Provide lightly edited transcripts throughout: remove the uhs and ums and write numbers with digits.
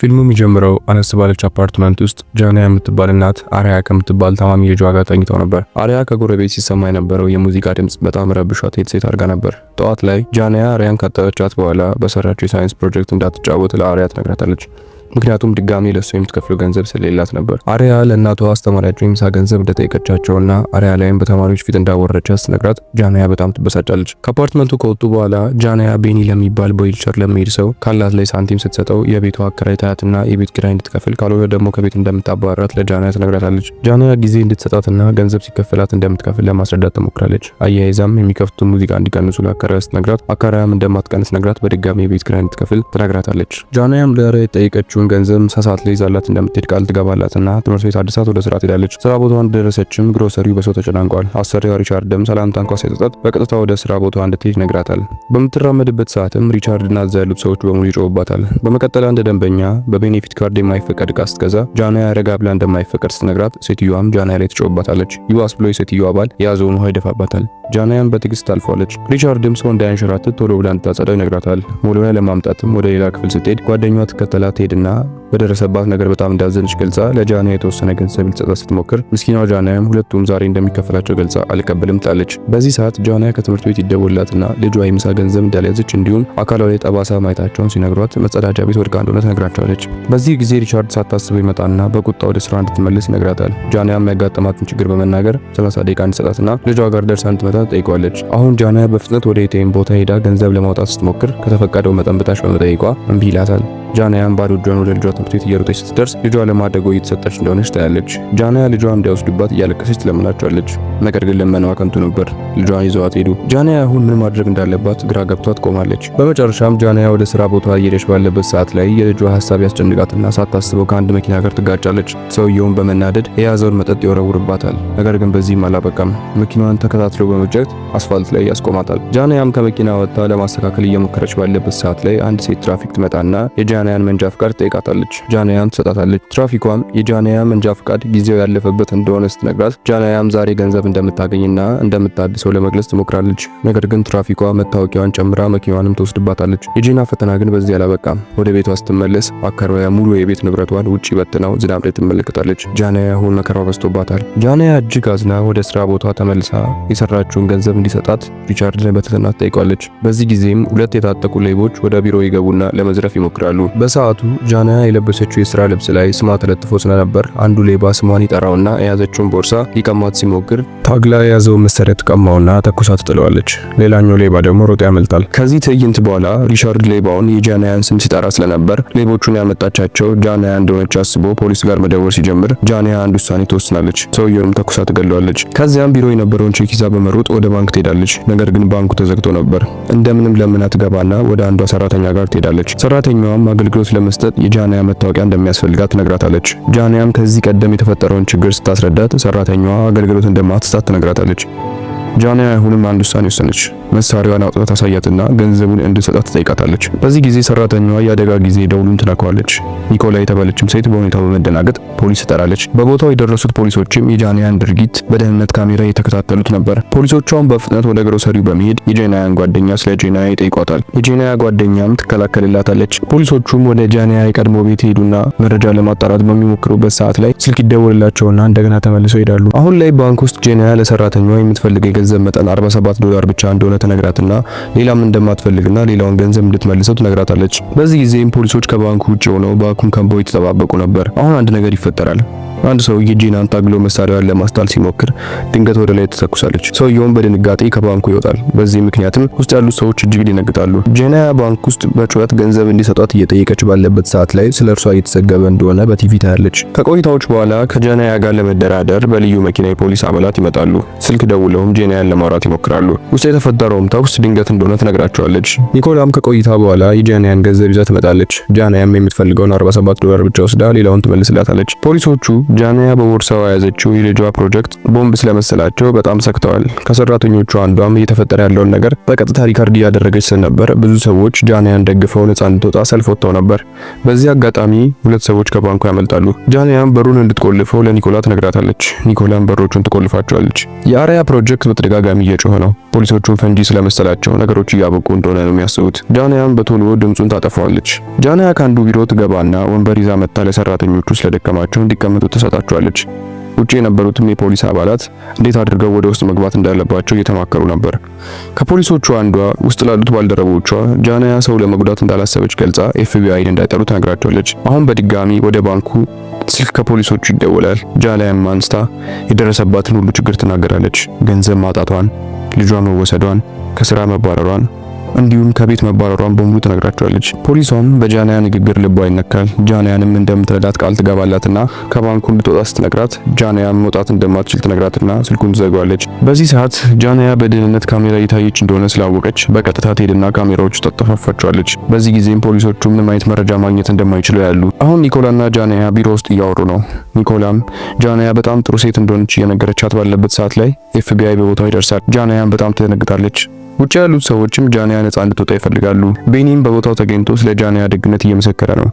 ፊልሙ የሚጀምረው አነስ ባለች አፓርትመንት ውስጥ ጃንያ የምትባል እናት አሪያ ከምትባል ታማሚ ልጇ ጋር ተኝተው ነበር። አሪያ ከጎረቤት ሲሰማ የነበረው የሙዚቃ ድምጽ በጣም ረብሿት ሴት አድርጋ ነበር። ጠዋት ላይ ጃንያ አሪያን ካጠበቻት በኋላ በሰራችው የሳይንስ ፕሮጀክት እንዳትጫወት ለአሪያ ትነግራታለች። ምክንያቱም ድጋሚ ለሱ የምትከፍለው ገንዘብ ስለሌላት ነበር። አሪያ ለእናቷ አስተማሪያቸው የምሳ ገንዘብ እንደጠየቀቻቸውና አሪያ ላይም በተማሪዎች ፊት እንዳወረቻት ስትነግራት ጃንያ በጣም ትበሳጫለች። ከአፓርትመንቱ ከወጡ በኋላ ጃንያ ቤኒ ለሚባል በዊልቸር ለሚሄድ ሰው ካላት ላይ ሳንቲም ስትሰጠው የቤቷ አከራይ ታያትና የቤት ኪራይ እንድትከፍል ካልሆነ ደግሞ ከቤት እንደምታባረራት ለጃንያ ትነግራታለች። ጃንያ ጊዜ እንድትሰጣትና ገንዘብ ሲከፈላት እንደምትከፍል ለማስረዳት ትሞክራለች። አያይዛም የሚከፍቱት ሙዚቃ እንዲቀንሱ ለአከራይ ስትነግራት አከራያም እንደማትቀንስ ነግራት በድጋሚ የቤት ኪራይ እንድትከፍል ትነግራታለች። ጃንያም ለአሪያ የጠየቀችው ገንዘብ ሳሳት ላይ ይዛላት እንደምትሄድ ቃል ትገባላትና ትምህርት ቤት አዲሳት ወደ ስራ ትሄዳለች። ስራ ቦታዋ እንደደረሰችም ግሮሰሪው በሰው ተጨናንቋል። አሰሪዋ ሪቻርድም ሰላምታ እንኳን ሳይሰጣት በቀጥታ ወደ ስራ ቦታዋ እንድትሄድ ይነግራታል። በምትራመድበት ሰዓትም ሪቻርድና እዛ ያሉት ሰዎች በሙሉ ይጮውባታል። በመቀጠል አንድ ደንበኛ በቤኔፊት ካርድ የማይፈቀድ ዕቃ ስትገዛ ጃንያ ረጋ ብላ እንደማይፈቀድ ስትነግራት ሴትዮዋም ጃንያ ላይ ትጮውባታለች። ይዋስ ብሎ የሴትዮዋ ባል የያዘውን ውሃ ይደፋባታል። ጃንያን በትዕግስት ታልፏለች። ሪቻርድም ሰው እንዳያንሸራትት ቶሎ ብላ እንድታጸዳው ይነግራታል። ሞልያ ለማምጣትም ወደ ሌላ ክፍል ስትሄድ ጓደኛዋ ትከተላት ትሄድና በደረሰባት ነገር በጣም እንዳዘነች ገልጻ ለጃንያ የተወሰነ ገንዘብ ልትሰጣት ስትሞክር ምስኪናዋ ጃንያም ሁለቱም ዛሬ እንደሚከፈላቸው ገልጻ አልቀበልም ትላለች። በዚህ ሰዓት ጃንያ ከትምህርት ቤት ይደወልላትና ልጇ የምሳ ገንዘብ እንዳልያዘች እንዲሁም አካላዊ ጠባሳ ማየታቸውን ሲነግሯት መጸዳጃ ቤት ወድቃ እንደሆነ ትነግራቸዋለች። በዚህ ጊዜ ሪቻርድ ሳታስበው ይመጣና በቁጣ ወደ ስራ እንድትመለስ ይነግራታል። ጃንያም ያጋጠማትን ችግር በመናገር 30 ደቂቃ እንድትሰጣትና ልጇ ጋር ደርሳ እንድትመጣ ጠይቀዋለች። አሁን ጃንያ በፍጥነት ወደ ኤቲኤም ቦታ ሄዳ ገንዘብ ለማውጣት ስትሞክር ከተፈቀደው መጠን በታች በመጠየቋ እምቢ ይላታል። ጃንያም ባዶ እጇን ወደ ልጇ ትምህርት ቤት እየሮጠች ስትደርስ ልጇ ለማደጎ እየተሰጠች እንደሆነች ታያለች። ጃንያ ልጇ እንዲያወስዱባት እያለቀሰች ትለምናቸዋለች። ነገር ግን ለመናዋ ከንቱ ነበር። ልጇን ይዘዋት ሄዱ። ጃንያ አሁን ምን ማድረግ እንዳለባት ግራ ገብቷት ቆማለች። በመጨረሻም ጃንያ ወደ ስራ ቦታ እየሄደች ባለበት ሰዓት ላይ የልጇ ሀሳብ ያስጨንቃትና ሳታስበው ከአንድ መኪና ጋር ትጋጫለች። ሰውየውን በመናደድ የያዘውን መጠጥ ይወረውርባታል። ነገር ግን በዚህም አላበቃም። መኪናዋን ተከታትሎ በመጀት አስፋልት ላይ ያስቆማታል። ጃንያም ከመኪና ወጥታ ለማስተካከል እየሞከረች ባለበት ሰዓት ላይ አንድ ሴት ትራፊክ ትመጣና የጃንያን መንጃ ፍቃድ ትጠይቃታለች። ጃንያም ትሰጣታለች። ትራፊኳም የጃንያ መንጃ ፍቃድ ጊዜው ያለፈበት እንደሆነ ስትነግራት ጃንያም ዛሬ ገንዘብ እንደምታገኝና እንደምታድሰው ለመግለጽ ትሞክራለች። ነገር ግን ትራፊኳ መታወቂያዋን ጨምራ መኪናዋንም ትወስድባታለች። የጂና ፈተና ግን በዚህ አላበቃም። ወደ ቤቷ ስትመለስ አከራዋ ሙሉ የቤት ንብረቷን ውጪ በትናው ዝናብ ላይ ትመለከታለች። ጃንያ አሁን መከራዋ በዝቶባታል። ጃንያ እጅግ አዝና ወደ ስራ ቦታ ተመልሳ የሰራችውን ገንዘብ እንዲሰጣት ሪቻርድን በትህትና ትጠይቋለች። በዚህ ጊዜም ሁለት የታጠቁ ሌቦች ወደ ቢሮ ይገቡና ለመዝረፍ ይሞክራሉ። በሰዓቱ ጃንያ የለበሰችው የስራ ልብስ ላይ ስሟ ተለጥፎ ስለነበር አንዱ ሌባ ስሟን ይጠራውና የያዘችውን ቦርሳ ሊቀማት ሲሞክር ታግላ የያዘውን መሳሪያ ትቀማውና ተኩሳ ትጥለዋለች። ሌላኛው ሌባ ደግሞ ሮጦ ያመልጣል። ከዚህ ትዕይንት በኋላ ሪቻርድ ሌባውን የጃንያን ስም ሲጠራ ስለነበር ሌቦቹን ያመጣቻቸው ጃንያ እንደሆነች አስቦ ፖሊስ ጋር መደወል ሲጀምር ጃንያ አንድ ውሳኔ ትወስናለች። ሰውየውንም ተኩሳ ትገለዋለች። ከዚያም ቢሮ የነበረውን ቼክ ይዛ በመሮጥ ወደ ባንክ ትሄዳለች። ነገር ግን ባንኩ ተዘግቶ ነበር። እንደምንም ለምና ትገባና ወደ አንዷ ሰራተኛ ጋር ትሄዳለች። ሰራተኛዋም አገልግሎት ለመስጠት የጃንያ መታወቂያ እንደሚያስፈልጋት ትነግራታለች። ጃንያም ከዚህ ቀደም የተፈጠረውን ችግር ስታስረዳት ሰራተኛዋ አገልግሎት እንደማትሰጥ ትነግራታለች። ጃንያ አሁንም አንድ ውሳኔ ወሰነች። መሳሪያዋን አውጥታ ታሳያትና ገንዘቡን እንድትሰጣት ትጠይቃታለች። በዚህ ጊዜ ሰራተኛዋ የአደጋ ጊዜ ደውሉን ትነካዋለች። ኒኮላ የተባለችም ሴት በሁኔታው በመደናገጥ ፖሊስ ትጠራለች። በቦታው የደረሱት ፖሊሶችም የጃንያን ድርጊት በደህንነት ካሜራ እየተከታተሉት ነበር። ፖሊሶቿም በፍጥነት ወደ ግሮሰሪው በመሄድ የጃንያን ጓደኛ ስለ ጃንያ ይጠይቋታል። የጃንያ ጓደኛም ትከላከልላታለች። ፖሊሶቹም ወደ ጃንያ የቀድሞ ቤት ሄዱና መረጃ ለማጣራት በሚሞክሩበት ሰዓት ላይ ስልክ ይደወልላቸውና እንደገና ተመልሰው ይሄዳሉ። አሁን ላይ ባንክ ውስጥ ጃንያ ለሰራተኛዋ የምትፈልገው የገንዘብ መጠን $47 ብቻ እንደሆነ ተነግራትና ሌላም እንደማትፈልግና ሌላውን ገንዘብ እንድትመልሰው ትነግራታለች። በዚህ ጊዜም ፖሊሶች ከባንኩ ውጭ ሆነው ባንኩን ከቦ ይተጠባበቁ ነበር። አሁን አንድ ነገር ይፈጠራል። አንድ ሰው የጂናን ታግሎ መሳሪያዋን ለማስጣል ሲሞክር ድንገት ወደ ላይ ተተኩሳለች። ሰውየውም በድንጋጤ ከባንኩ ይወጣል። በዚህ ምክንያትም ውስጥ ያሉት ሰዎች እጅግ ይደነግጣሉ። ጂና ባንክ ውስጥ በጩኸት ገንዘብ እንዲሰጧት እየጠየቀች ባለበት ሰዓት ላይ ስለ እርሷ እየተዘገበ እንደሆነ በቲቪ ታያለች። ከቆይታዎች በኋላ ከጃንያ ጋር ለመደራደር በልዩ መኪና የፖሊስ አባላት ይመጣሉ። ስልክ ደውለውም ጃንያን ለማውራት ይሞክራሉ። ውስጥ የተፈጠረውም ተኩስ ድንገት እንደሆነ ትነግራቸዋለች። ኒኮላም ከቆይታ በኋላ የጃንያን ገንዘብ ይዛ ትመጣለች። ጃንያም የምትፈልገውን $47 ብቻ ወስዳ ሌላውን ትመልስላታለች። ፖሊሶቹ ጃንያ በቦርሳዋ የያዘችው የልጇ ፕሮጀክት ቦምብ ስለመሰላቸው በጣም ሰክተዋል። ከሰራተኞቹ አንዷም እየተፈጠረ ያለውን ነገር በቀጥታ ሪካርድ እያደረገች ስለነበር ብዙ ሰዎች ጃንያን ደግፈው ነፃ እንድትወጣ ሰልፍ ወጥተው ነበር። በዚህ አጋጣሚ ሁለት ሰዎች ከባንኩ ያመልጣሉ። ጃንያም በሩን እንድትቆልፈው ለኒኮላ ትነግራታለች። ኒኮላም በሮቹን ትቆልፋቸዋለች። የአሪያ ፕሮጀክት በተደጋጋሚ እየጮኸ ነው። ፖሊሶቹን ፈንጂ ስለመሰላቸው ነገሮች እያበቁ እንደሆነ ነው የሚያስቡት። ጃንያም በቶሎ ድምጹን ታጠፋዋለች። ጃንያ ከአንዱ ቢሮ ትገባና ወንበር ይዛ መጣ ለሰራተኞቹ ስለደከማቸው እንዲቀመጡ ትሰጣቸዋለች። ውጪ የነበሩትም የፖሊስ አባላት እንዴት አድርገው ወደ ውስጥ መግባት እንዳለባቸው እየተማከሩ ነበር። ከፖሊሶቹ አንዷ ውስጥ ላሉት ባልደረቦቿ ጃንያ ሰው ለመጉዳት እንዳላሰበች ገልጻ ኤፍቢአይን እንዳይጠሩ ትነግራቸዋለች። አሁን በድጋሚ ወደ ባንኩ ስልክ ከፖሊሶቹ ይደወላል። ጃንያም አንስታ የደረሰባትን ሁሉ ችግር ትናገራለች። ገንዘብ ማጣቷን፣ ልጇ መወሰዷን፣ ከስራ መባረሯን እንዲሁም ከቤት መባረሯን በሙሉ ትነግራቸዋለች። ፖሊሷም በጃንያ ንግግር ልቧ ይነካል። ጃንያንም እንደምትረዳት ቃል ትገባላትና ከባንኩ እንድትወጣ ስትነግራት ጃንያ መውጣት እንደማትችል ትነግራትና ስልኩን ትዘጋዋለች። በዚህ ሰዓት ጃንያ በደህንነት ካሜራ እየታየች እንደሆነ ስላወቀች በቀጥታ ትሄድና ካሜራዎቹ ታጠፋፋቸዋለች። በዚህ ጊዜም ፖሊሶቹ ምንም አይነት መረጃ ማግኘት እንደማይችሉ ያሉ። አሁን ኒኮላና ጃንያ ቢሮ ውስጥ እያወሩ ነው። ኒኮላም ጃንያ በጣም ጥሩ ሴት እንደሆነች እየነገረቻት ባለበት ሰዓት ላይ ኤፍቢአይ በቦታው ይደርሳል። ጃንያም በጣም ትደነግጣለች። ውጭ ያሉት ሰዎችም ጃንያ ነፃ እንድትወጣ ይፈልጋሉ። ቤኒም በቦታው ተገኝቶ ስለ ጃንያ ደግነት እየመሰከረ ነው።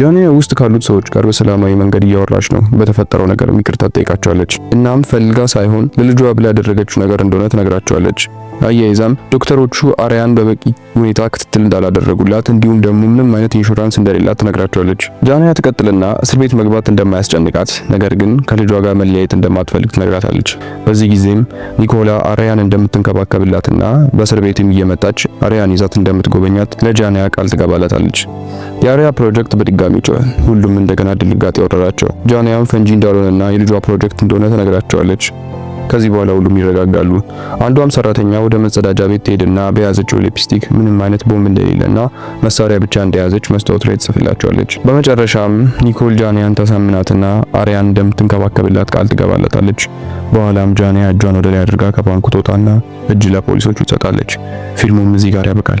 ጃንያ ውስጥ ካሉት ሰዎች ጋር በሰላማዊ መንገድ እያወራች ነው። በተፈጠረው ነገር ይቅርታ ትጠይቃቸዋለች። እናም ፈልጋ ሳይሆን ለልጇ ብላ ያደረገችው ነገር እንደሆነ ትነግራቸዋለች። አያይዛም ዶክተሮቹ አርያን በበቂ ሁኔታ ክትትል እንዳላደረጉላት እንዲሁም ደግሞ ምንም አይነት ኢንሹራንስ እንደሌላት ትነግራቸዋለች። ጃንያ ትቀጥልና እስር ቤት መግባት እንደማያስጨንቃት ነገር ግን ከልጇ ጋር መለያየት እንደማትፈልግ ትነግራታለች። በዚህ ጊዜም ኒኮላ አርያን እንደምትንከባከብላትና በእስር ቤትም እየመጣች አርያን ይዛት እንደምትጎበኛት ለጃንያ ቃል ትገባላታለች። የአርያ ፕሮጀክት በድጋሚ ጮኸ። ሁሉም እንደገና ድንጋጤ ወረራቸው። ጃንያም ፈንጂ እንዳልሆነና የልጇ ፕሮጀክት እንደሆነ ትነግራቸዋለች። ከዚህ በኋላ ሁሉም ይረጋጋሉ። አንዷም ሰራተኛ ወደ መጸዳጃ ቤት ትሄድና በያዘችው ሊፕስቲክ ምንም አይነት ቦምብ እንደሌለና መሳሪያ ብቻ እንደያዘች መስታወት ላይ ትጽፍላቸዋለች። በመጨረሻም ኒኮል ጃንያን ታሳምናትና አርያን እንደምትንከባከብላት ቃል ትገባላታለች። በኋላም ጃንያ እጇን ወደ ላይ አድርጋ ከባንኩ ትወጣና እጅ ለፖሊሶቹ ትሰጣለች። ፊልሙም እዚህ ጋር ያበቃል።